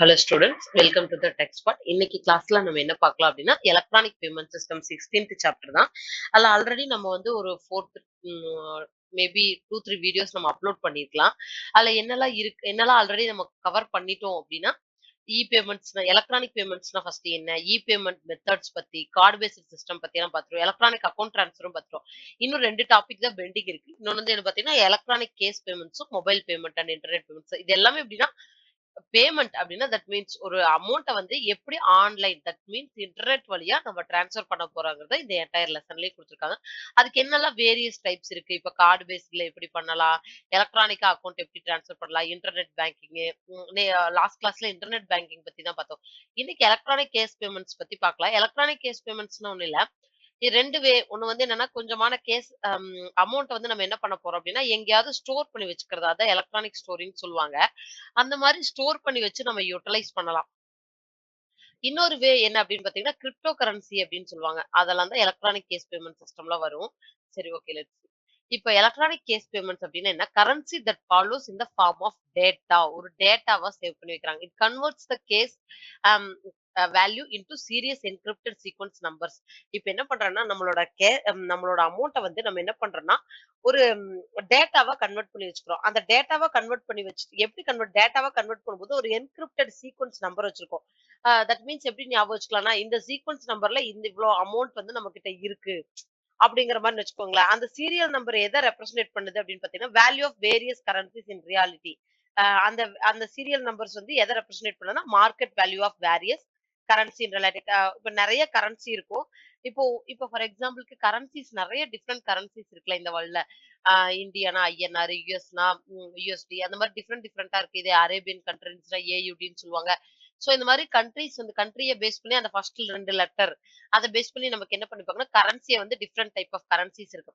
Hello students, welcome to the tech spot. இன்னைக்கு கிளாஸ்ல நம்ம என்ன பார்க்கலாம் அப்படின்னா electronic payment system 16th chapter தான். அதில் ஆல்ரெடி நம்ம வந்து ஒரு ஃபோர்த் மேபி 2-3 வீடியோஸ் நம்ம அப்லோட் பண்ணியிருக்கலாம். அதில் என்னெல்லாம் ஆல்ரெடி நம்ம கவர் பண்ணிட்டோம் அப்படின்னா இ பேமெண்ட்ஸ்னா எலக்ட்ரானிக் பேமெண்ட்ஸ்னா ஃபர்ஸ்ட் என்ன, இ பேமெண்ட் மெத்தட்ஸ் பத்தி, கார்டு பேஸ்ட் சிஸ்டம் பத்தி எல்லாம் பார்த்துருவோம். எலக்ட்ரானிக் அக்கௌண்ட் ட்ரான்ஸ்ஃபரும் பார்த்துருவோம். இன்னும் 2 டாபிக் தான் பெண்டிங் இருக்கு. இன்னொன்று வந்து என்ன பார்த்தீங்கன்னா எலக்ட்ரானிக் கேஸ் பேமெண்ட்ஸும் mobile payment and internet payments. இது எல்லாமே எப்படின்னா பேமெண்ட் அப்படின்னா தட் மீன்ஸ் ஒரு அமௌண்ட்டை வந்து எப்படி ஆன்லைன் தட் மீன்ஸ் இன்டர்நெட் வழியா நம்ம டிரான்ஸ்ஃபர் பண்ண போறாங்கிறத இந்த என்டையர் லெசன்லயே கொடுத்துருக்காங்க. அதுக்கு என்னெல்லாம் வேரியஸ் டைப்ஸ் இருக்கு, இப்ப கார்டு பேஸ்ட்ல எப்படி பண்ணலாம், எலக்ட்ரானிக்கா அக்கௌண்ட் எப்படி டிரான்ஸ்ஃபர் பண்ணலாம், இன்டர்நெட் பேங்கிங். லாஸ்ட் கிளாஸ்ல இன்டர்நெட் பேங்கிங் பத்தி தான் பார்த்தோம். இன்னைக்கு எலக்ட்ரானிக் கேஸ் பேமெண்ட்ஸ் பத்தி பார்க்கலாம். எலக்ட்ரானிக் கேஸ் பேமெண்ட்ஸ்னு ஒண்ணு இல்ல, இது 2 வே. ஒண்ணு வந்து என்னன்னா கொஞ்சமான கேஸ் அமௌண்ட் வந்து நம்ம என்ன பண்ண போறோம் அப்படின்னா எங்கேயாவது ஸ்டோர் பண்ணி வச்சுக்கிறது, அதான் எலக்ட்ரானிக் ஸ்டோரிங் சொல்லுவாங்க. அந்த மாதிரி ஸ்டோர் பண்ணி வச்சு நம்ம யூட்டிலைஸ் பண்ணலாம். இன்னொரு வே என்ன அப்படின்னு பாத்தீங்கன்னா கிரிப்டோ கரன்சி அப்படின்னு சொல்லுவாங்க. அதெல்லாம் தான் எலக்ட்ரானிக் கேஸ் பேமெண்ட் சிஸ்டம்ல வரும். சரி, ஓகே, லெட்ஸ். இப்ப எலக்ட்ரானிக் கேஸ் பேமெண்ட்ஸ் அப்படின்னா என்ன, currency that follows in the form of data. ஒரு டேட்டாவா சேவ் பண்ணி வைக்கிறாங்க. It converts the cash value into series encrypted sequence numbers. இப்ப என்ன பண்றோம்னா நம்மளோட அமௌண்ட்டை வந்து நம்ம என்ன பண்றோம்னா ஒரு டேட்டாவா கன்வெர்ட் பண்ணி வச்சுக்கிறோம். அந்த டேட்டாவா கன்வெர்ட் பண்ணி வச்சுட்டு எப்படி டேட்டாவா கன்வெர்ட் பண்ணும்போது ஒரு என்கிரிப்டட் சீக்வன்ஸ் நம்பர் வச்சிருக்கோம். தட் மீன்ஸ் எப்படி ஞாபகம் வச்சுக்கலாம்னா இந்த சீக்வன்ஸ் நம்பர்ல இவ்வளவு அமௌண்ட் வந்து நம்ம கிட்ட இருக்கு அப்படிங்கிற மாதிரி வச்சுக்கோங்களேன். அந்த சீரியல் நம்பர் எதை ரெப்ரசன்ட் பண்ணுது அப்படின்னு பாத்தீங்கன்னா value of various currencies in reality. அந்த அந்த சீரியல் நம்பர்ஸ் வந்து எதை ரெப்ரசன்ட் பண்ணுன்னா market value of various currency in related. இப்ப நிறைய கரன்சி இருக்கும். இப்போ இப்போ ஃபார் எக்ஸாம்பிளுக்கு கரன்சிஸ் நிறைய டிஃப்ரெண்ட் கரன்சிஸ் இருக்குல்ல இந்த வேர்ல்ட்ல. இந்தியானா ஐஎன்ஆர், யுஎஸ்னா யுஎஸ்டி, அந்த மாதிரி டிஃப்ரெண்டா இருக்கு. இது அரேபியன் கண்ட்ரிஸ்னா ஏயுடின்னு சொல்லுவாங்க. சோ இந்த மாதிரி கண்ட்ரிஸ் வந்து கண்ட்ரியை பேஸ் பண்ணி அந்த ஃபர்ஸ்ட் 2 லெட்டர் அதை பேஸ் பண்ணி நமக்கு என்ன பண்ணிப்பாங்கன்னா கரன்சியை வந்து டிஃப்ரெண்ட் டைப் ஆஃப் கரன்சிஸ் இருக்கு.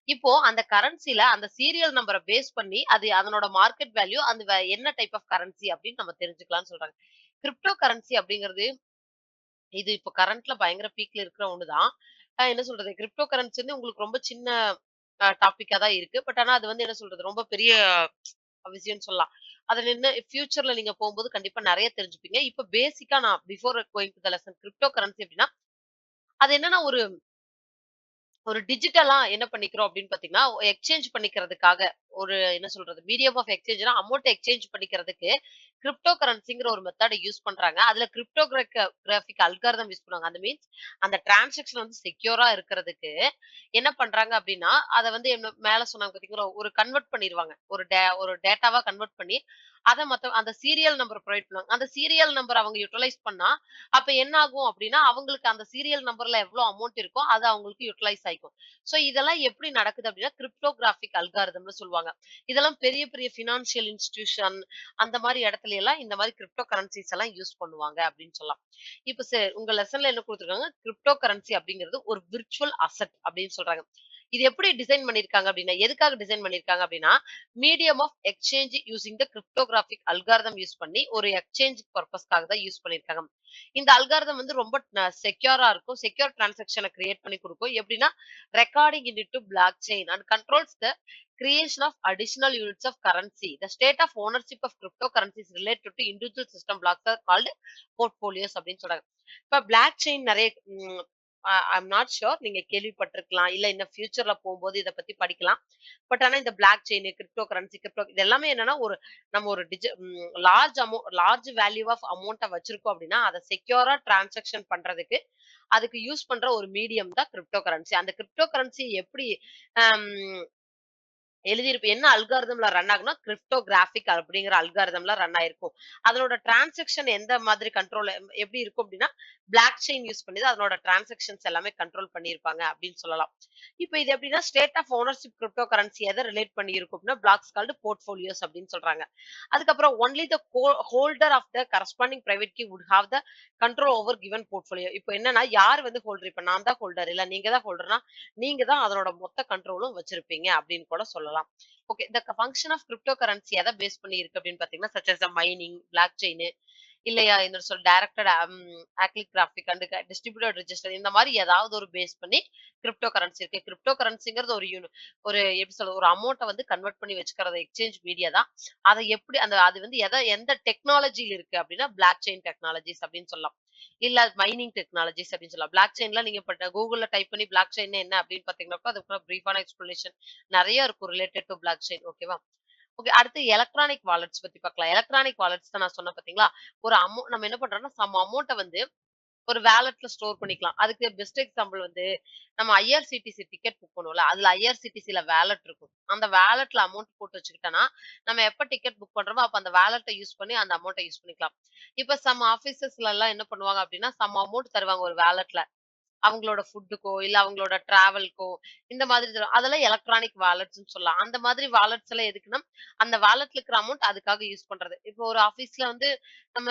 இப்போ அந்த கரன்சில அந்த சீரியல் நம்பரை பேஸ் பண்ணி அது அதனோட மார்க்கெட் வேல்யூ அந்த என்ன டைப் ஆஃப் கரன்சி அப்படின்னு நம்ம தெரிஞ்சுக்கலாம்னு சொல்றாங்க. கிரிப்டோ கரன்சி அப்படிங்கிறது இது இப்போ கரண்ட்ல பயங்கர பீக்ல இருக்கிற ஒண்ணுதான். என்ன சொல்றது, கிரிப்டோ கரன்சி வந்து உங்களுக்கு ரொம்ப சின்ன டாபிக்கா தான் இருக்கு. பட் ஆனா அது வந்து என்ன சொல்றது ரொம்ப பெரிய விஷயம்னு சொல்லலாம். அதுல என்ன ஃபியூச்சர்ல நீங்க போகும்போது கண்டிப்பா நிறைய தெரிஞ்சுப்பீங்க. இப்ப பேசிக்கா நான் before going to the lesson crypto currency அப்படின்னா அது என்னன்னா ஒரு ஒரு டிஜிட்டலா என்ன பண்ணிக்கிறோம் அப்படின்னு பாத்தீங்கன்னா எக்ஸ்சேஞ்ச் பண்ணிக்கிறதுக்காக ஒரு என்ன சொல்றது மீடியம் ஆஃப் எக்ஸ்சேஞ்ச்னா அமௌண்ட் எக்ஸ்சேஞ்ச் பண்ணிக்கிறதுக்கு கிரிப்டோ கரன்சிங்கிற ஒரு மெத்தடை யூஸ் பண்றாங்க. அதுல கிரிப்டோ கிராஃபிக் அல்காரிதம் யூஸ் பண்ணுவாங்க. அந்த மீன்ஸ் அந்த டிரான்சாக்ஷன் வந்து செக்யூரா இருக்கிறதுக்கு என்ன பண்றாங்க அப்படின்னா அதை வந்து என்ன மேல சொன்னாங்க பாத்தீங்களா ஒரு கன்வெர்ட் பண்ணிடுவாங்க. ஒரு டேட்டாவா கன்வெர்ட் பண்ணி அதை அந்த சீரியல் நம்பர் ப்ரொவைட் பண்ணுவாங்க. அந்த சீரியல் நம்பர் அவங்க யூட்டிலைஸ் பண்ணா அப்ப என்ன ஆகும் அப்படின்னா அவங்களுக்கு அந்த சீரியல் நம்பர்ல எவ்வளவு அமௌண்ட் இருக்கோ அது அவங்களுக்கு யூட்டிலைஸ் ஆயிக்கும். சோ இதெல்லாம் எப்படி நடக்குது அப்படின்னா கிரிப்டோகிராபிக் அல்காரிதம்னு சொல்லுவாங்க. இதெல்லாம் பெரிய பெரிய பினான்சியல் இன்ஸ்டிடியூஷன் அந்த மாதிரி இடத்துல எல்லாம் இந்த மாதிரி கிரிப்டோ கரன்சிஸ் எல்லாம் யூஸ் பண்ணுவாங்க அப்படின்னு சொல்லலாம். இப்ப உங்க லெசன்ல என்ன கொடுத்துருக்காங்க, கிரிப்டோ கரன்சி அப்படிங்கிறது ஒரு விர்ச்சுவல் அசெட் அப்படின்னு சொல்றாங்க. இது எப்படி டிசைன் பண்ணிருக்காங்க அப்படின்னா எதுக்காக டிசைன் பண்ணிருக்காங்க அப்படின்னா medium of exchange using the cryptographic algorithm use பண்ணி ஒரு எக்ஸ்சேஞ்ச் பர்பஸ்க்காக தான் யூஸ் பண்ணிருக்காங்க. இந்த அல்காரிதம் வந்து ரொம்ப செக்யூரா இருக்கும். செக்யூர் டிரான்சாக்ஷனை கிரியேட் பண்ணி கொடுக்கும். எப்படின்னா recording into block chain and controls the creation of additional units of currency. The state of ownership of cryptocurrencies related to individual system blocks are called portfolios அப்படின்னு சொல்றாங்க. இப்ப பிளாக் செயின் நிறைய I'm not sure நீங்க கேள்விப்பட்டிருக்கலாம், இல்ல இன்னும் ஃபியூச்சர்ல போகும்போது இதை பத்தி படிக்கலாம். பட் ஆனா இந்த பிளாக் செயின், கிரிப்டோ கரன்சி, இது எல்லாமே என்னன்னா நம்ம ஒரு லார்ஜ் வேல்யூ ஆஃப் அமௌண்ட்டை வச்சிருக்கோம் அப்படின்னா அதை செக்யூரா டிரான்சாக்ஷன் பண்றதுக்கு அதுக்கு யூஸ் பண்ற ஒரு மீடியம் தான் கிரிப்டோ கரன்சி. அந்த கிரிப்டோ கரன்சி எப்படி எழுதியிருப்ப என்ன அல்காரிதம்ல ரன் ஆகும்னா கிரிப்டோகிராபிக் அப்படிங்கிற அல்காரிதம்ல ரன் ஆயிருக்கும். அதனோட டிரான்சாக்ஷன் எந்த மாதிரி கண்ட்ரோல் எப்படி இருக்கும் அப்படின்னா பிளாக் செயின் யூஸ் பண்ணி அதனோட டிரான்சாக்ஷன்ஸ் எல்லாமே கண்ட்ரோல் பண்ணியிருப்பாங்க அப்படின்னு சொல்லலாம். இப்போ இது எப்படின்னா state of ownership crypto currency எதை ரிலேட் பண்ணி இருக்கும் அப்படின்னா பிளாக்ஸ் கால்டு போர்ட்ஃபோலியோஸ் அப்படின்னு சொல்றாங்க. அதுக்கப்புறம் only the holder of the corresponding private key would have the control over given portfolio. இப்போ என்னன்னா யார் வந்து ஹோல்டர், இப்ப நான் தான் ஹோல்டர் இல்ல நீங்க தான் ஹோல்டர்னா நீங்க தான் அதனோட மொத்த கண்ட்ரோலும் வச்சிருப்பீங்க அப்படின்னு கூட சொல்லலாம். ஓகே, இந்த ஃபங்க்ஷன் ஆஃப் கிரிப்டோ கரன்சி எதை பேஸ் பண்ணி இருக்கு அப்படின்னு பாத்தீங்கன்னா such as mining, block chain, இல்லையா என்ன சொல் directed acyclic graphic and distributed register இந்த மாதிரி ஏதாவது ஒரு பேஸ் பண்ணி கிரிப்டோ கரன்சி இருக்கு. கிரிப்டோ கரன்சிங்கிறது ஒரு எப்படி சொல்றது ஒரு அமௌண்ட்ட வந்து கன்வெர்ட் பண்ணி வச்சுக்கிறது எக்ஸ்சேஞ்ச் மீடியா தான். அதை எப்படி அது வந்து எந்த டெக்னாலஜில இருக்கு அப்படின்னா பிளாக் செயின் டெக்னாலஜிஸ் அப்படின்னு சொல்லலாம். இல்ல மைனிங் டெக்னாலஜிஸ் அப்படின்னு சொல்லலாம். பிளாக் செயின்ல நீங்க இப்ப கூகுள்ல டைப் பண்ணி பிளாக் செயின் என்ன அப்படின்னு பாத்தீங்கன்னா அதுக்கு பிரீஃபான எக்ஸ்பிளனேஷன் நிறைய இருக்கும் ரிலேட்டட் டு பிளாக் செயின். ஓகேவா? ஓகே. அடுத்து எலக்ட்ரானிக் வாலெட்ஸ் பத்தி பார்க்கலாம். எலக்ட்ரானிக் வாலெட்ஸ் தான் நான் சொன்னேன் பார்த்தீங்களா? நம்ம என்ன பண்றோம்னா, சம் அமௌண்ட்ட வந்து ஒரு வாலெட்ல ஸ்டோர் பண்ணிக்கலாம். அதுக்கு பெஸ்ட் எக்ஸாம்பிள் வந்து நம்ம ஐஆர்சிடிசி டிக்கெட் புக் பண்ணுவோம்ல, அதுல ஐஆர்சிடிசில வாலெட் இருக்கும். அந்த வாலெட்ல அமௌண்ட் போட்டு வச்சுக்கிட்டோம்னா, நம்ம எப்ப டிக்கெட் புக் பண்றோமோ, அப்ப அந்த வாலெட்ட யூஸ் பண்ணி அந்த அமௌண்ட்ட யூஸ் பண்ணிக்கலாம். இப்ப சம் ஆஃபீஸஸ்லலாம் என்ன பண்ணுவாங்க அப்டின்னா, சம் அமௌண்ட் தருவாங்க ஒரு வாலெட்ல. அவங்களோட ஃபுட்டுக்கோ, இல்ல அவங்களோட டிராவல்க்கோ, இந்த மாதிரி அதெல்லாம் எலக்ட்ரானிக் வாலெட்ஸ்ன்னு சொல்லலாம். அந்த மாதிரி வாலெட்ஸ் எல்லாம் எதுக்குன்னா, அந்த வாலெட்ல இருக்கிற அமௌண்ட் அதுக்காக யூஸ் பண்றது. இப்போ ஒரு ஆபீஸ்ல வந்து நம்ம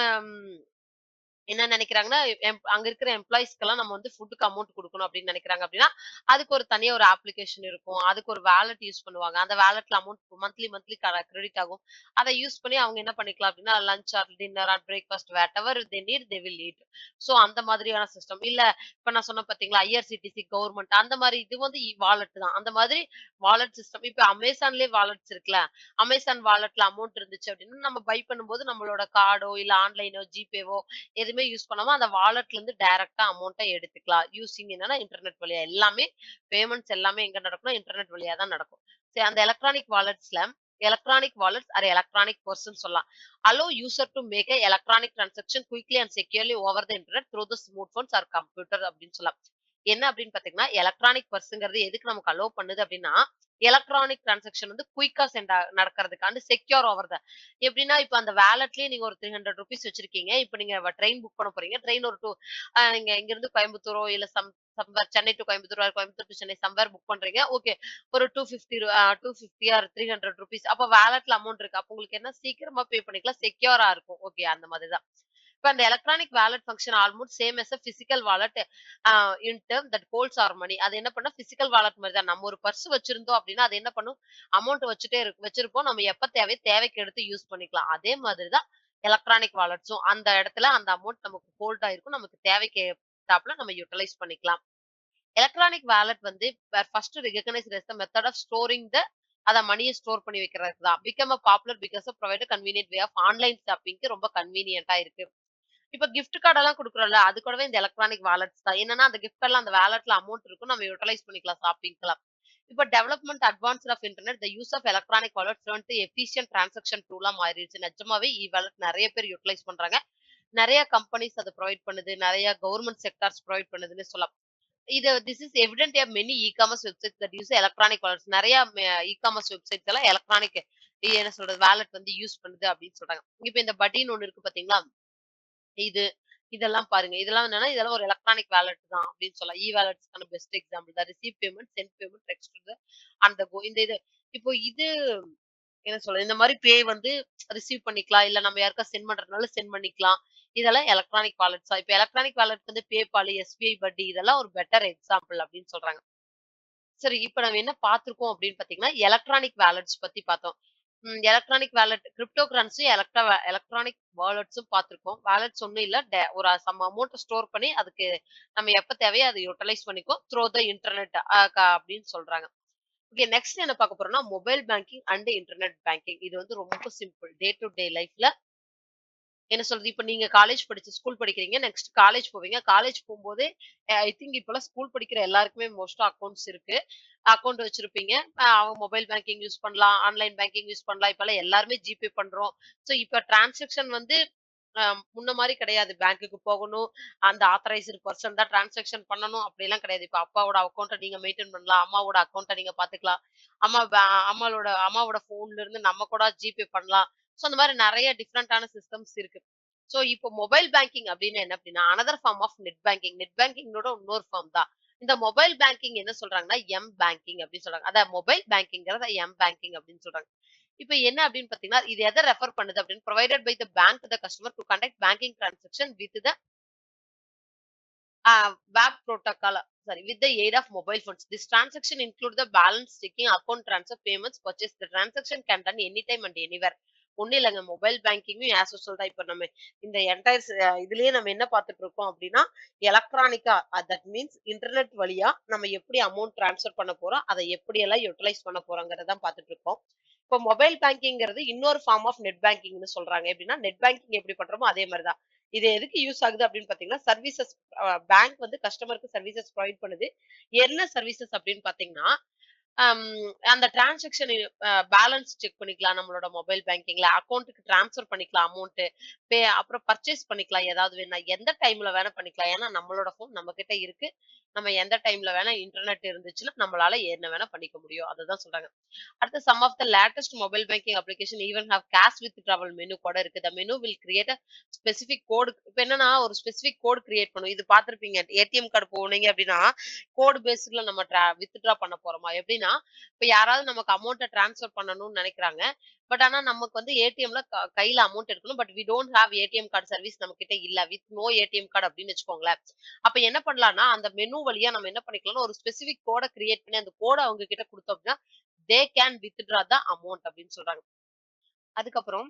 என்ன நினைக்கிறாங்கன்னா, அங்க இருக்கிற எம்ப்ளாயீஸ்க்கெல்லாம் நம்ம வந்து ஃபுட்க்கு அமௌண்ட் குடுக்கணும் அப்படின்னு நினைக்கிறாங்க அப்படின்னா, அதுக்கு ஒரு தனியா ஒரு அப்ளிகேஷன் இருக்கும். அதுக்கு ஒரு வாலெட் யூஸ் பண்ணுவாங்க. அந்த வாலெட்ல அமௌண்ட் மந்த்லி கிரெடிட் ஆகும். அத யூஸ் பண்ணி அவங்க என்ன பண்ணிக்கலாம் அப்படின்னா, lunch or dinner or breakfast whatever they need they will eat. So அந்த மாதிரியான சிஸ்டம். இல்ல இப்ப நான் சொன்னேன் பார்த்தீங்களா, ஐஆர்சிடிசி கவர்ன்மெண்ட் அந்த மாரி இது வந்து வாலெட் தான். அந்த மாதிரி வாலெட் சிஸ்டம். இப்ப அமேசான்லயே வாலெட்ஸ் இருக்குல்ல. அமேசான் வாலெட்ல அமௌண்ட் இருந்துச்சு அப்படின்னா, நம்ம பை பண்ணும்போது நம்மளோட கார்டோ, இல்ல ஆன்லைனோ, ஜிபேவோ எதுவுமே யூஸ் பண்ணாம அந்த வாலெட்ல இருந்து டைரக்ட்டா அமௌண்ட்ட எடுத்துக்கலாம். யூசிங் என்னன்னா இன்டர்நெட் வழியா. எல்லாமே பேமெண்ட்ஸ் எல்லாமே எங்க நடக்கும்னா இன்டர்நெட் வழியா தான் நடக்கும். சரி அந்த எலக்ட்ரானிக் வாலெட்ஸ் ஆர் எலக்ட்ரானிக் பர்ஸ்ன்னு சொல்லலாம். Allow user to make a electronic transaction quickly and securely over the internet through the smart phones or computer அப்படின்னு சொல்லலாம். என்ன அப்படின்னு பாத்தீங்கன்னா, எலக்ட்ரானிக் பர்ஸ்ங்கிறது எதுக்கு நமக்கு அலோ பண்ணுது அப்படின்னா, எலக்ட்ரானிக் டிரான்சாக்ஷன் வந்து குயிக்கா நடக்கிறதுக்காண்டு செக்யூர் ஓவர் த எப்படின்னா, இப்ப அந்த வாலெட்லயே நீங்க ஒரு ₹300 வச்சிருக்கீங்க. இப்ப நீங்க ட்ரெயின் புக் பண்ண போறீங்க. ட்ரெயின் ஒரு நீங்க இங்கிருந்து கோயம்புத்தூரோ இல்ல somewhere Chennai to Coimbatore or Coimbatore to Chennai somewhere book பண்றீங்க. ஓகே. ஒரு 250 ஆர் ₹300 அப்ப வாலெட்ல அமௌண்ட் இருக்கு. அப்ப உங்களுக்கு என்ன சீக்கிரமா பே பண்ணிக்கலாம். செக்யூரா இருக்கும். ஓகே. அந்த மாதிரி தான். இப்ப அந்த electronic wallet function almost same as a physical wallet in term that holds our மணி. அது என்ன பண்ணா பிசிக்கல் வாலெட் மாரி தான். நம்ம ஒரு பர்ஸ் வச்சிருந்தோம் அப்படின்னா, அது என்ன பண்ணும்? அமௌண்ட் வச்சிருப்போம். நம்ம எப்ப தேவைக்கு எடுத்து யூஸ் பண்ணிக்கலாம். அதே மாதிரி தான் எலக்ட்ரானிக் வாலெட்ஸும். அந்த இடத்துல அந்த அமௌண்ட் நமக்கு ஹோல்ட் ஆயிருக்கும். நமக்கு தேவைக்கு ஏத்தாப்ல நம்ம யூட்டிலைஸ் பண்ணிக்கலாம். எலக்ட்ரானிக் வாலெட் வந்து first recognised as the method of storing அத மணிய ஸ்டோர் பண்ணி வைக்கிறதுக்கு தான். Become a popular because of provide convenient way of online ஷாப்பிங்க்கு ரொம்ப கன்வீனியன்ட்டா இருக்கு. இப்ப கிஃப்ட் கார்ட் எல்லாம் குடுக்குறோம்ல, அது கூடவே இந்த எலக்ட்ரானிக் வாலெட்ஸ் தான். என்னன்னா, அந்த கிஃப்ட் கார்ட்ல அந்த வாலெட்ல அமௌண்ட் இருக்கும். நம்ம யுட்டிலைஸ் பண்ணிக்கலாம் ஷாப்பிங்க்கலாம். இப்ப development advanced of internet, the use of electronic wallet turn to efficient transaction டூலா மாறிடுச்சு. நிஜமாவே வாலெட் நெறைய பேர் யுட்டிலைஸ் பண்றாங்க. நெறைய கம்பெனிஸ் அத புரொவைட் பண்ணுது. நெறைய கவர்ன்மென்ட் செக்டார்ஸ் புரொவைட் பண்ணுதுன்னு சொல்லலாம். This is evident many e-commerce websites that use electronic wallets. நெறைய இ-காமர்ஸ் வெப்சைட்ஸ் எல்லாம் எலக்ட்ரானிக் என்ன சொல்றது வாலெட் வந்து யூஸ் பண்ணுது அப்படின்னு சொல்றாங்க. இப்ப இந்த பட்டின்னு ஒண்ணு இருக்கு பாத்தீங்களா? இது இதெல்லாம் பாருங்க. இதெல்லாம் ஒரு எலக்ட்ரானிக் வாலெட் தான் அப்படின்னு சொல்லலாம். வாலெட்ஸ்க்கான பெஸ்ட் எக்ஸாம்பிள் தான். Receive payment, sent payment, text to the அந்த கோ இந்த இது இப்போ இது என்ன சொல்றது? இந்த மாரி வந்து ரிசீவ் பண்ணிக்கலாம். இல்ல நம்ம யாருக்கா சென்ட் பண்றதுனாலும் சென்ட் பண்ணிக்கலாம். இதெல்லாம் எலக்ட்ரானிக் வாலெட்ஸ் தான். இப்ப எலக்ட்ரானிக் வாலெட் வந்து PayPal, SBI பட்டி இதெல்லாம் ஒரு பெட்டர் எக்ஸாம்பிள் அப்படின்னு சொல்றாங்க. சரி, இப்ப நம்ம என்ன பார்த்திருக்கோம் அப்படின்னு பார்த்தீங்கன்னா, எலக்ட்ரானிக் வாலெட்ஸ் பத்தி பார்த்தோம். Electronic wallet cryptocurrency electronic வாலெட்ஸும் பார்த்திருக்கோம். வாலெட்ஸ் ஒண்ணும் இல்ல. ஒரு சம் அமௌண்ட் ஸ்டோர் பண்ணி அதுக்கு நம்ம எப்ப தேவையோ அத யுட்டிலைஸ் பண்ணிக்கோ த்ரூ த இன்டர்நெட் அப்படின்னு சொல்றாங்க. ஓகே நெக்ஸ்ட் என்ன பார்க்க போறோம்னா, mobile banking and internet banking. இது வந்து ரொம்ப சிம்பிள். டே டு டே லைஃப்ல என்ன சொல்றது? இப்ப நீங்க ஸ்கூல் படிக்கிறீங்க. நெக்ஸ்ட் காலேஜ் போவீங்க. காலேஜ் போம்போது ஐ திங்க் இப்பலாம் ஸ்கூல் படிக்கிற எல்லாருக்குமே மோஸ்ட்டா அக்கவுண்ட்ஸ் இருக்கு. அக்கவுண்ட் வச்சிருப்பீங்க. அவங்க மொபைல் பேங்கிங் யூஸ் பண்ணலாம். ஆன்லைன் பேங்கிங் யூஸ் பண்ணலாம். இப்பலாம் எல்லாருமே ஜிபே பண்றோம். ஸோ இப்ப டிரான்சாக்ஷன் வந்து அ முன்ன மாரி கிடையாது. பேங்க்குக்கு போகணும். அந்த ஆத்தரைஸ்டு பெர்சன் தான் டிரான்சாக்ஷன் பண்ணணும். அப்படிலாம் கிடையாது. இப்ப அப்பாவோட அக்கவுண்ட்ட நீங்க மெயின்டெயின் பண்ணலாம். அம்மாவோட அக்கவுண்ட்ட நீங்க பார்த்துக்கலாம். அம்மா பே அம்மாவோட ஃபோன்ல இருந்து நம்ம கூட ஜிபே பண்ணலாம். சோ அந்த மாரி நெறைய டிஃபரண்டான சிஸ்டம்ஸ் இருக்கு. சோ இப்போ மொபைல் பேங்கிங் அப்டின்னா என்ன அப்டின்னா, another form of net banking. Net பேங்கிங்கோட இன்னொரு ஃபார்ம் தான். இந்த மொபைல் பேங்கிங் என்ன சொல்றாங்கன்னா, பேங்கிங் அப்டின்னு சொல்றாங்க. அதான் மொபைல் பேங்கிங்கிறத பேங்கிங் அப்டின்னு சொல்றாங்க. இப்ப என்ன அப்டின்னு பார்த்தீங்கன்னா, இது எத ரெஃபர் பண்ணுது அப்டின்னு provided by the bank the customer to conduct banking transaction with the web protocol with the aid of mobile phones. This transaction include the balance checking, account transfer, payments, purchase. The transaction can done anytime and anywhere. ஒண்ணும் இல்லங்க. Mobile பேங்கிங்கும் as usual தான். இப்ப நம்ம இந்த entire இதுலயே நம்ம என்ன பார்த்துட்டு இருக்கோம் அப்டின்னா, எலக்ட்ரானிக்கா தட் மீன்ஸ் இன்டர்நெட் வழியா நம்ம எப்படி அமௌண்ட் ட்ரான்ஸ்ஃபர் பண்ண போறோம், அத எப்படியெல்லாம் யுட்டிலைஸ் பண்ண போறோங்கிறத தான் பார்த்துட்டு இருக்கோம். இப்போ மொபைல் பேங்கிங்கிறது இன்னொரு ஃபார்ம் ஆஃப் நெட் பேங்கிங்ன்னு சொல்றாங்க. எப்படின்னா, நெட் பேங்கிங் எப்படி பண்றோமோ அதே மாரி தான். இது எதுக்கு யூஸ் ஆகுது அப்படின்னு பார்த்தீங்கன்னா, சர்வீசஸ் பேங்க் வந்து கஸ்டமருக்கு சர்வீசஸ் புரொவைட் பண்ணுது. என்ன சர்வீசஸ் அப்படின்னு பார்த்தீங்கன்னா, அம் அந்த டிரான்சாக்ஷன் பேலன்ஸ் செக் பண்ணிக்கலாம் நம்மளோட மொபைல் பேங்கிங்ல. அக்கவுண்ட்க்கு ட்ரான்ஸ்ஃபர் பண்ணிக்கலாம் அமௌண்ட். அப்புறம் பர்ச்சேஸ் பண்ணிக்கலாம் ஏதாவது வேணா. எந்த டைம்ல வேணா பண்ணிக்கலாம். ஏன்னா நம்மளோட ஃபோன் நம்ம கிட்ட இருக்கு. நம்ம எந்த டைம்ல வேணா இன்டர்நெட் இருந்துச்சுன்னா, நம்மளால என்ன வேணா பண்ணிக்க முடியும். அததான் சொல்றாங்க. அடுத்து some of the latest mobile banking application even have cash with travel menu கூட இருக்கு. The menu will create a specific code. இப்ப என்னன்னா ஒரு ஸ்பெசிஃபிக் கோட் கிரியேட் பண்ணும். இது பார்த்திருப்பீங்க. ஏடிஎம் கார்டு போனீங்க அப்படின்னா, கோட் பேஸ்ட்ல நம்ம வித்ட்ரா பண்ண போறோமா? எப்படின்னா, இப்ப யாராவது நமக்கு அமௌண்ட்ட ட்ரான்ஸ்ஃபர் பண்ணணும்னு நெனைக்கிறாங்க. பட் ஆனா நமக்கு வந்து ஏடிஎம்ல கையில அமௌண்ட் எடுக்கணும். But we don't have ATM card service நம்ம கிட்ட இல்ல. வித் நோ ஏடிஎம் கார்டு அப்படின்னு வச்சுக்கோங்களேன். அப்ப என்ன பண்ணலாம்னா, அந்த மெனு வழியா நம்ம என்ன பண்ணிக்கலாம்னா, ஒரு ஸ்பெசிஃபிக் கோட கிரியேட் பண்ணி அந்த கோட அவங்க கிட்ட குடுத்தோம் அப்படின்னா, they can withdraw the amount அப்படின்னு சொல்றாங்க. அதுக்கப்புறம்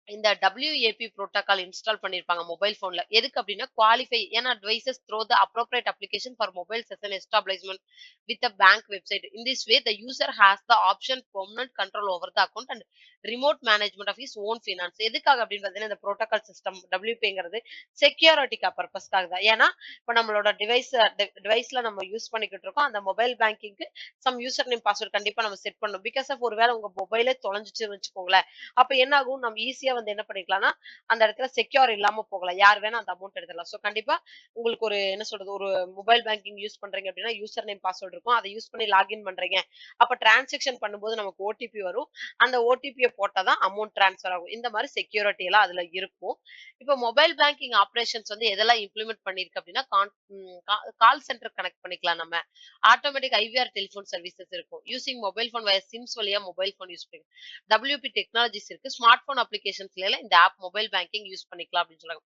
இந்த WAP புரோட்டோகால் இன்ஸ்டால் பண்ணியிருப்பாங்க மொபைல் ஃபோன்ல. எதுக்கு அப்டின்னா குவாலிஃபை ஏன்னா devices through the appropriate application for mobile session establishment with a bank website. In this way the user has the option permanent control over the account and remote management of his own finances. எதுக்காக அப்படின்னு பார்த்தீங்கன்னா, இந்த protocol system WPங்கிறது செக்யூரிட்டிக்கா பர்ப்பஸ்க்காக தான். ஏன்னா, இப்ப நம்மளோட டிவைஸ்ல நம்ம use பண்ணிக்கிட்டு இருக்கோம். அந்த மொபைல் பேங்கிங்க்கு சம் யூசர் நேம் பாஸ்வேர்ட் கண்டிப்பா நம்ம செட் பண்ணணும். பிகாஸ் ஆஃப் ஒருவேள உங்க மொபைலே தொலைஞ்சுச்சுன்னு வச்சுக்கோங்களேன். அப்ப என்ன ஆகும்? நம்ம ஈஸியா வந்து என்ன பண்ணிக்கலாம்னா, அந்த இடத்துல செக்யூர் இல்லாம போகலாம். யார் வேணா அந்த அமௌண்ட் எடுத்துடலாம். கண்டிப்பா உங்களுக்கு ஒரு என்ன சொல்றது? ஒரு மொபைல் பேங்கிங் யூஸ் பண்றீங்க அப்படின்னா, யூசர் நேம், பாஸ்வேர்ட் இருக்கும். அத யூஸ் பண்ணி லாகின் பண்றீங்க. அப்ப டிரான்சாக்ஷன் பண்ணும்போது நமக்கு ஓடிபி வரும். அந்த ஓடிபிய போட்டா தான் அமௌண்ட் ட்ரான்ஸ்ஃபர் ஆகும். இந்த மாரி செக்யூரிட்டி எல்லாம் அதுல இருக்கும். இப்ப மொபைல் பேங்கிங் ஆப்பரேஷன்ஸ் வந்து எதெல்லாம் இம்ப்ளிமெண்ட் பண்ணிருக்கு அப்படின்னா, கால் சென்டர் கனெக்ட் பண்ணிக்கலாம் நம்ம. ஆட்டோமேட்டிக் ஐவிஆர் டெலிஃபோன் சர்வீசஸ் இருக்கும். யூசிங் மொபைல் ஃபோன் வயா சிம்ஸ் வழியா மொபைல் ஃபோன் யூஸ் பண்ணி WP டெக்னாலஜிஸ் இருக்கு. ஸ்மார்ட் போன் அப்ளிகேஷன்ஸ்ல எல்லாம் இந்த ஆப் மொபைல் பேங்கிங் யூஸ் பண்ணிக்கலாம் அப்படின்னு சொல்றாங்க.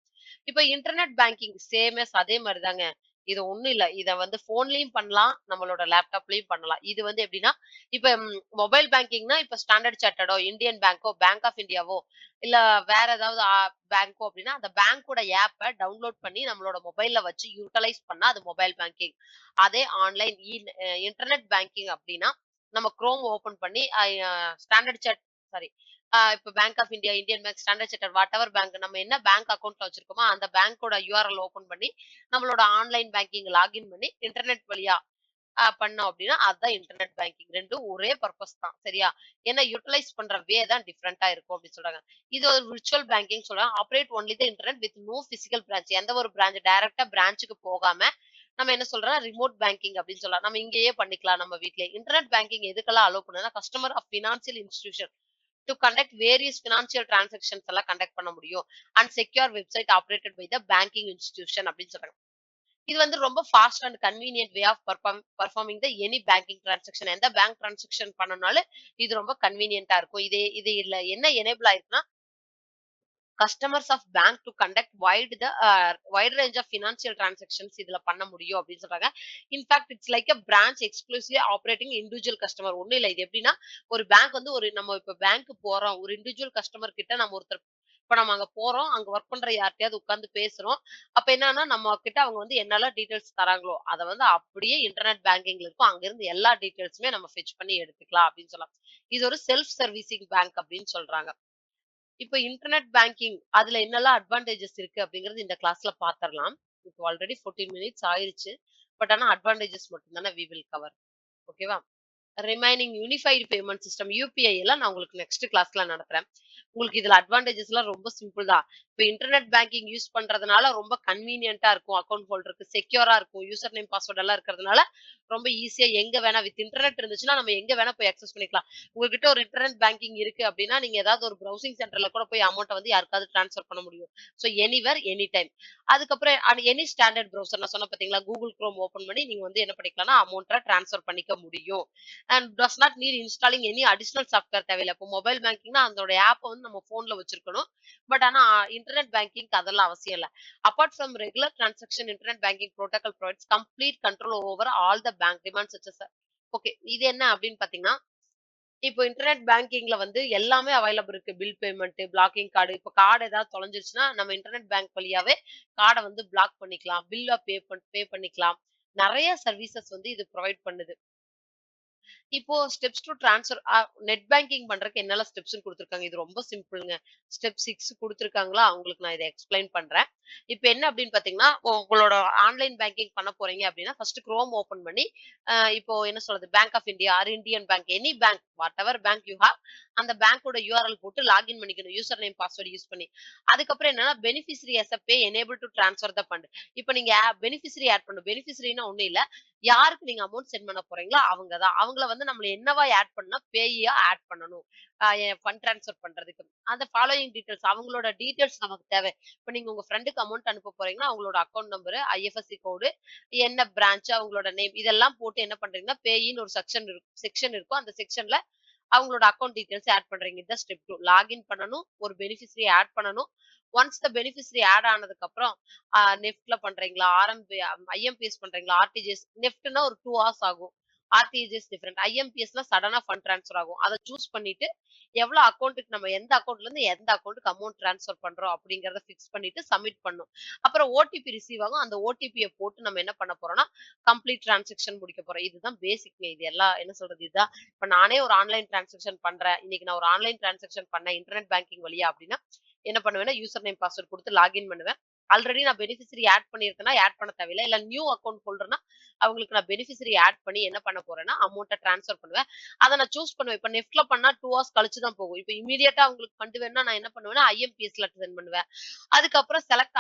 இப்ப இன்டர்நெட் பேங்கிங் சேம் அஸ் அதே மாரி தாங்க. இது ஒண்ணும் இல்ல. இத வந்து ஃபோன்லயும் பண்ணலாம். நம்மளோட லேப்டாப்லயும் பண்ணலாம். இது வந்து எப்படின்னா, இப்ப மொபைல் பேங்கிங்னா இப்ப ஸ்டாண்டர்ட் சார்ட்டர்டோ, இந்தியன் பேங்கோ, பேங்க் ஆஃப் இந்தியாவோ, இல்ல வேற ஏதாவது பேங்கோ அப்படின்னா, அந்த பேங்கோட ஆப்ப டவுன்லோட் பண்ணி நம்மளோட மொபைல்ல வச்சு யூட்டிலைஸ் பண்ணா அது மொபைல் பேங்கிங். அதே ஆன்லைன் இன்டர்நெட் பேங்கிங் அப்படின்னா, நம்ம குரோம் ஓப்பன் பண்ணி ஸ்டாண்டர்ட் சார்ட் சாரி இப்ப bank of India, Indian bank, Standard Chartered what ever bank நம்ம என்ன பேங்க் அக்கவுண்ட்ல வச்சிருக்கோமோ, அந்த பேங்கோட யுஆர்எல் ஓப்பன் பண்ணி, நம்மளோட ஆன்லைன் பேங்கிங் லாகின் பண்ணி, இன்டர்நெட் வழியா பண்ணோம் அப்டின்னா, அதுதான் இன்டர்நெட் பேங்கிங். 2ம் ஒரே பர்ப்பஸ் தான். சரியா? ஏன்னா யுட்டிலைஸ் பண்ற தான் டிஃபரெண்ட்டா இருக்கும் அப்டின்னு சொல்றாங்க. இது ஒரு விர்ச்சுவல் பேங்கிங் சொல்றாங்க. Operate only the internet with no physical branch. எந்த ஒரு பிரான்ச் டைரக்ட்டா பிரான்ச்சுக்கு போகாம, நம்ம என்ன சொல்றோம் ரிமோட் பேங்கிங் அப்டின்னு சொல்லலாம். நம்ம இங்கேயே பண்ணிக்கலாம் நம்ம வீட்லயே. இன்டர்நெட் பேங்கிங் எதுக்கெல்லாம் அலோ பண்ணுதுன்னா, customer of financial institution to conduct various financial transactions எல்லாம் கண்டக்ட் பண்ண முடியும். And secure website operated by the banking institution அப்டின்னு சொல்றாங்க. இது வந்து ரொம்ப fast and convenient way of performing the any banking transaction. எந்த பேங்க் டிரான்சாக்ஷன் பண்ணனாலும் இது ரொம்ப கன்வீனியன்ட்டா இருக்கும். இது இதுல என்ன எனேபிள் ஆயிருக்குன்னா, customers of bank to conduct wide range of financial transactions இதுல பண்ண முடியும் அப்படின்னு சொல்றாங்க. In fact it's like a branch exclusively operating individual customer. ஒண்ணும் இல்ல. இது எப்படின்னா, ஒரு பேங்க் வந்து நம்ம இப்ப பேங்க் போறோம். ஒரு இண்டிவிஜுவல் கஸ்டமர் கிட்ட நம்ம ஒருத்தர் இப்ப நம்ம அங்க போறோம். அங்க ஒர்க் பண்ற யார்ட்டயாவது உட்கார்ந்து பேசுறோம். அப்ப என்னன்னா, நம்ம கிட்ட அவங்க வந்து என்னெல்லாம் டீடைல்ஸ் தராங்களோ, அத வந்து அப்படியே இன்டர்நெட் பேங்கிங்ல இருக்கும். அங்க இருந்து எல்லா டீடைல்ஸுமே நம்ம ஃபெட்ச் பண்ணி எடுத்துக்கலாம் அப்படின்னு சொல்லலாம். இது ஒரு செல்ஃப் சர்வீசிங் பேங்க் அப்படின்னு சொல்றாங்க. இப்ப இன்டர்நெட் பேங்கிங் அதுல என்னெல்லாம் அட்வான்டேஜஸ் இருக்கு அப்படிங்கறது இந்த கிளாஸ்ல பாத்திரலாம். இப்போ ஆல்ரெடி 14 மினிட்ஸ் ஆயிருச்சு. பட் ஆனா அட்வான்டேஜஸ் மட்டும் தானே வி வில் கவர். ஓகேவா? Remaining unified payment system UPI எல்லாம் நான் உங்களுக்கு நெக்ஸ்ட் கிளாஸ்ல நடத்துறேன். உங்களுக்கு இதுல அட்வான்டேஜஸ் எல்லாம் ரொம்ப சிம்பிள் தான். இப்ப இன்டர்நெட் பேங்கிங் யூஸ் பண்றதுனால ரொம்ப கன்வீனியன்ட்டா இருக்கும். அக்கவுண்ட் ஹோல்டருக்கு செக்யூரா இருக்கும். யூசர் நேம் பாஸ்வேர்ட் எல்லாம் இருக்கிறதுனால ரொம்ப ஈஸியா எங்க வேணா வித் இன்டர்நெட் இருந்துச்சுன்னா நம்ம எங்க வேணா போய் அக்சஸ் பண்ணிக்கலாம். உங்ககிட்ட ஒரு இன்டர்நெட் பேங்கிங் இருக்கு அப்படின்னா, நீங்க ஏதாவது ஒரு பிரவுசிங் சென்டர்ல கூட போய் அமௌண்ட்ட வந்து யாருக்காவது ட்ரான்ஸ்ஃபர் பண்ண முடியும். Anywhere, any time. அதுக்கப்புறம் எனி ஸ்டாண்டர்ட் ப்ரௌசர் நான் சொன்னேன் பார்த்தீங்களா? Google Chrome ஓப்பன் பண்ணி நீங்க வந்து என்ன பண்ணிக்கலாம்னா, அமௌண்ட்ட ட்ரான்ஸ்ஃபர் பண்ணிக்க முடியும். And does not NEET installing any additional software தேவையில்ல. இப்போ மொபைல் பேங்கிங்னா அதோட ஆப்ப வந்து நம்ம போன்ல வச்சிருக்கணும். பட் ஆனா இன்டர்நெட் பேங்கிங்க்கு அதெல்லாம் அவசியம் இல்ல. Apart from regular transaction, internet banking protocol provides complete control over all the bank demands such us okay. இது என்ன அப்படின்னு பார்த்தீங்கன்னா, இப்போ இன்டர்நெட் பேங்கிங்ல வந்து எல்லாமே அவைலபிள் இருக்கு. Bill payment, blocking card. இப்ப கார்டு ஏதாவது தொலைஞ்சிருச்சுன்னா, நம்ம இன்டர்நெட் பேங்க் வழியாவே கார்ட வந்து பிளாக் பண்ணிக்கலாம். பில்ல பே பண்ணிக்கலாம். நெறைய சர்வீசஸ் வந்து இது புரொவைட் பண்ணுது. இப்போ steps to transfer net banking பண்றதுக்கு என்னெல்லாம் ஸ்டெப்ஸ்ன்னு குடுத்துருக்காங்க. இது ரொம்ப சிம்பிள்ங்க. ஸ்டெப் 6 குடுத்துருக்காங்களா, உங்களுக்கு நான் இத எக்ஸ்ப்ளைன் பண்றேன். இப்ப என்ன அப்படின்னு பார்த்தீங்கன்னா, உங்களோட ஆன்லைன் பேங்கிங் பண்ண போறீங்க அப்படின்னா, ஃபர்ஸ்ட் குரோம் ஓப்பன் பண்ணி, இப்போ என்ன சொல்றது, bank of India or Indian bank, any bank, whatever bank you have, அந்த பேங்கோட யுஆர்எல் போட்டு லாகின் பண்ணிக்கணும். யூசர் நேம், பாஸ்வேர்ட் யூஸ் பண்ணி. அதுக்கப்புறம் என்னன்னா, beneficiary as a pay enable to transfer the fund. இப்ப நீங்க பெனிஃபிஷியரி ஆட் பண்ணணும். பெனிஃபிஷியரின்னா ஒண்ணும் இல்ல. யாருக்கு நீங்க அமௌண்ட் சென்ட் பண்ண போறீங்களோ அவங்க தான். அவங்கள வந்து நம்மள என்னவா ஆட் பண்ணா, பேயியா ஆட் பண்ணணும். ஃபண்ட் ட்ரான்ஸ்ஃபர் பண்றதுக்கு. அந்த ஃபாலோயிங் டீட்டெயில்ஸ் அவங்களோட டீட்டெயில்ஸ் நமக்கு தேவை. இப்ப நீங்க உங்க ஃப்ரெண்டுக்கு அமௌண்ட் அனுப்ப போறீங்கன்னா, அவங்களோட அக்கவுண்ட் நம்பர், ஐஎஃப்எஸ்சி கோடு, என்ன பிரான்ச், அவங்களோட நேம் இதெல்லாம் போட்டு என்ன பண்றீங்கன்னா, பேயின்னு ஒரு செக்ஷன் இருக்கும். அந்த செக்ஷன்ல அவங்களோட அக்கவுண்ட் டீட்டெயில்ஸ் ஆட் பண்றீங்க. இதுதான் ஸ்டெப் 2. லாகின் பண்ணணும். ஒரு பெனிஃபிஷியரி ஆட் பண்ணணும். ஒன்ஸ் த பெனிஃபிஷியரி ஆட் ஆனதுக்கு அப்புறம் நெஃப்ட்ல பண்றீங்களா? ஐஎம்பிஎஸ் பண்றீங்களா? ஆர்டிஜிஎஸ் நெஃப்ட்னா ஒரு 2 ஹார்ஸ் ஆகும். RTGS different. ஐஎம்பிஎஸ்னா சடனா ஃபண்ட் ட்ரான்ஸ்ஃபர் ஆகும். அத சூஸ் பண்ணிட்டு எவ்வளோ அக்கவுண்ட்க்கு நம்ம எந்த அக்கவுண்ட்ல இருந்து எந்த அக்கவுண்ட்க்கு அமௌண்ட் ட்ரான்ஸ்ஃபர் பண்றோம் அப்படிங்கிறத ஃபிக்ஸ் பண்ணிட்டு சப்மிட் பண்ணணும். அப்புறம் ஓடிபி ரிசீவ் ஆகும். அந்த ஓடிபிய போட்டு நம்ம என்ன பண்ண போறோம்னா, கம்ப்ளீட் டிரான்சாக்ஷன் முடிக்க போறோம். இதுதான் பேசிக்ங்க. இது எல்லாம் என்ன சொல்றது, இதுதான். இப்ப நானே ஒரு ஆன்லைன் டிரான்சாக்ஷன் பண்றேன். இன்னைக்கு நான் ஒரு ஆன்லைன் டிரான்சாக்ஷன் பண்ணேன் இன்டர்நெட் பேங்கிங் வழியா அப்படின்னா, என்ன பண்ணுவேன்னா, யூசர் நேம், பாஸ்வேர்ட் குடுத்து லாகின் பண்ணுவேன். ஆல்ரெடி நான் பெனிஃபிஷியரி ஆட் பண்ணியிருக்கேன்னா, ஆட் பண்ண தேவையில்ல. இல்ல நியூ அக்கவுண்ட் ஹோல்டர்னா, அவங்களுக்கு நான் பெனிஃபிஷியரி ஆட் பண்ணி என்ன பண்ண போறேன்னா, அமௌண்ட்ட ட்ரான்ஸ்ஃபர் பண்ணுவேன். அத நான் சூஸ் பண்ணுவேன். இப்ப நெஃப்ட்ல பண்ணா 2 ஹார்ஸ் கழிச்சு தான் போகும். இப்ப இம்மீடியட்டா அவங்களுக்கு ஃபண்ட் வேணும்னா நான் என்ன பண்ணுவேன்னா, ஐஎம்பிஎஸ்ல சென்ட் பண்ணுவேன். அதுக்கப்புறம் select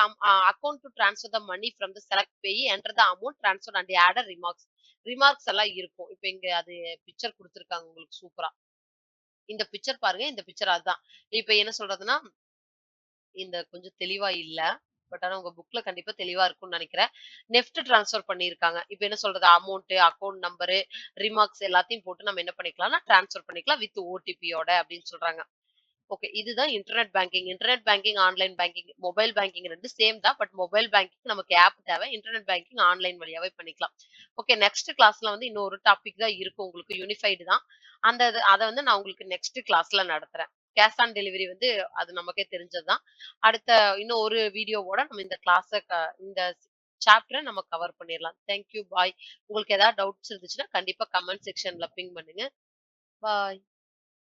account to transfer the money from the select payee, enter the amount transfer and add a remarks. Remarks எல்லாம் இருக்கும். இப்ப இங்க அது பிக்சர் குடுத்துருக்காங்க உங்களுக்கு சூப்பரா. இந்த பிக்சர் பாருங்க. இந்த பிக்சர் அதான். இப்ப என்ன சொல்றதுன்னா, இந்த கொஞ்சம் தெளிவா இல்ல. பட் ஆனா உங்க புக்ல கண்டிப்பா தெளிவா இருக்கும்னு நெனைக்கிறேன். நெஃப்ட் ட்ரான்ஸ்ஃபர் பண்ணியிருக்காங்க. இப்ப என்ன சொல்றது, அமௌண்ட், அக்கவுண்ட் நம்பரு, ரிமார்க்ஸ் எல்லாத்தையும் போட்டு நம்ம என்ன பண்ணிக்கலாம்னா, ட்ரான்ஸ்ஃபர் பண்ணிக்கலாம் வித் ஓடிபியோட அப்படின்னு சொல்றாங்க. ஓகே. இதுதான் internet banking. Internet banking, online banking, mobile banking 2 same தான். பட் மொபைல் பேங்கிங் நமக்கு ஆப் தேவை. இன்டர்நெட் பேங்கிங் ஆன்லைன் வழியாவே பண்ணிக்கலாம். ஓகே. நெக்ஸ்ட் கிளாஸ்ல வந்து இன்னொரு டாபிக் தான் இருக்கும் உங்களுக்கு. யூனிஃபைடு தான். அத வந்து நான் உங்களுக்கு நெக்ஸ்ட் கிளாஸ்ல நடத்துறேன். கேஷ் ஆன் டெலிவரி வந்து அது நமக்கே தெரிஞ்சது தான். அடுத்த இன்னும் ஒரு வீடியோவோட நம்ம இந்த இந்த சாப்டர நம்ம கவர் பண்ணிரலாம். Thank you. பாய். உங்களுக்கு ஏதாவது டவுட்ஸ் இருந்துச்சுன்னா கண்டிப்பா கமெண்ட் செக்ஷன்ல பிங் பண்ணுங்க. பாய்.